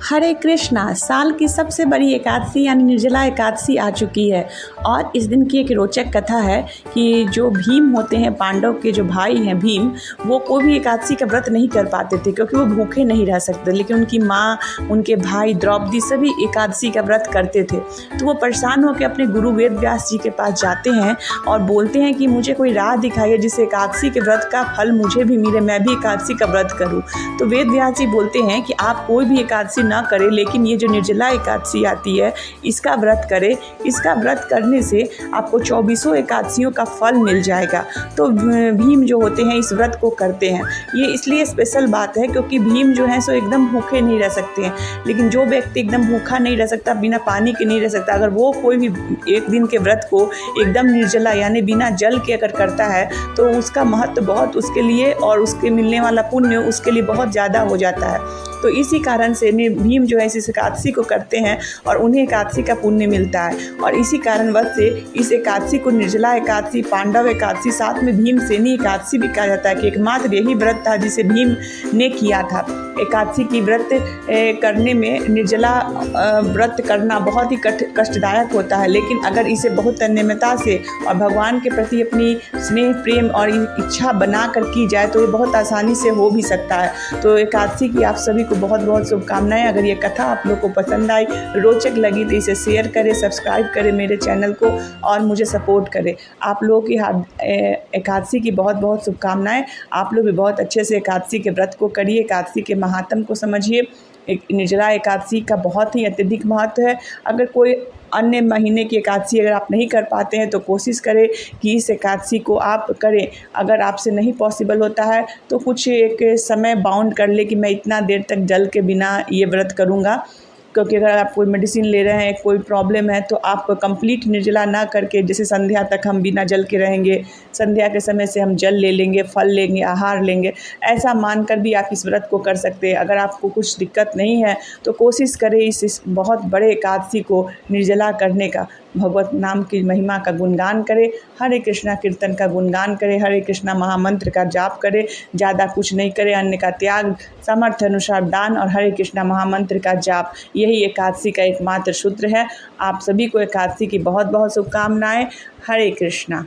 हरे कृष्णा। साल की सबसे बड़ी एकादशी यानी निर्जला एकादशी आ चुकी है और इस दिन की एक रोचक कथा है कि जो भीम होते हैं, पांडव के जो भाई हैं भीम, वो कोई भी एकादशी का व्रत नहीं कर पाते थे क्योंकि वो भूखे नहीं रह सकते, लेकिन उनकी माँ, उनके भाई द्रौपदी सभी एकादशी का व्रत करते थे। तो वो परेशान होकर अपने गुरु वेद व्यास जी के पास जाते हैं और बोलते हैं कि मुझे कोई राह दिखाइए जिससे एकादशी के व्रत का फल मुझे भी मिले, मैं भी एकादशी का व्रत करूँ। तो वेद व्यास जी बोलते हैं कि आप कोई भी एकादशी ना करें, लेकिन ये जो निर्जला एकादशी आती है इसका व्रत करें। इसका व्रत करने से आपको 24 एकादशियों का फल मिल जाएगा। तो भीम जो होते हैं इस व्रत को करते हैं। ये इसलिए स्पेशल बात है क्योंकि भीम जो है सो एकदम भूखे नहीं रह सकते हैं, लेकिन जो व्यक्ति एकदम भूखा नहीं रह सकता, बिना पानी के नहीं रह सकता, अगर वो कोई भी एक दिन के व्रत को एकदम निर्जला यानी बिना जल के अगर करता है तो उसका महत्व बहुत उसके लिए और उसके मिलने वाला पुण्य उसके लिए बहुत ज़्यादा हो जाता है। तो इसी कारण से भीम जो है इस एकादशी को करते हैं और उन्हें एकादशी का पुण्य मिलता है। और इसी कारणवश से इस एकादशी को निर्जला एकादशी, पांडव एकादशी, साथ में भीमसेनी एकादशी भी कहा जाता है कि एकमात्र यही व्रत था जिसे भीम ने किया था। एकादशी की व्रत करने में निर्जला व्रत करना बहुत ही कष्टदायक होता है, लेकिन अगर इसे बहुत तन्मयता से और भगवान के प्रति अपनी स्नेह, प्रेम और इच्छा बना कर की जाए तो ये बहुत आसानी से हो भी सकता है। तो एकादशी की आप सभी को बहुत बहुत शुभकामनाएं। अगर ये कथा आप लोग को पसंद आई, रोचक लगी तो इसे शेयर करें, सब्सक्राइब करें मेरे चैनल को और मुझे सपोर्ट करें। आप लोगों की एकादशी की बहुत बहुत शुभकामनाएं। आप लोग भी बहुत अच्छे से एकादशी के व्रत को करिए, एकादशी के महात्म को समझिए। एक निर्जला एकादशी का बहुत ही अत्यधिक महत्व है। अगर कोई अन्य महीने की एकादशी अगर आप नहीं कर पाते हैं तो कोशिश करें कि इस एकादशी को आप करें। अगर आपसे नहीं पॉसिबल होता है तो कुछ एक समय बाउंड कर ले कि मैं इतना देर तक जल के बिना ये व्रत करूँगा, क्योंकि अगर आप कोई मेडिसिन ले रहे हैं, कोई प्रॉब्लम है, तो आप कंप्लीट निर्जला ना करके जैसे संध्या तक हम बिना जल के रहेंगे, संध्या के समय से हम जल ले लेंगे, फल लेंगे, आहार लेंगे, ऐसा मानकर भी आप इस व्रत को कर सकते हैं। अगर आपको कुछ दिक्कत नहीं है तो कोशिश करें इस बहुत बड़े एकादशी को निर्जला करने का। भगवत नाम की महिमा का गुणगान करें, हरे कृष्णा कीर्तन का गुणगान करें, हरे कृष्णा महामंत्र का जाप करें, ज़्यादा कुछ नहीं करें, अन्य का त्याग, सामर्थ्य अनुसार दान और हरे कृष्णा महामंत्र का जाप, यही एकादशी का एकमात्र सूत्र है। आप सभी को एकादशी की बहुत बहुत शुभकामनाएं। हरे कृष्णा।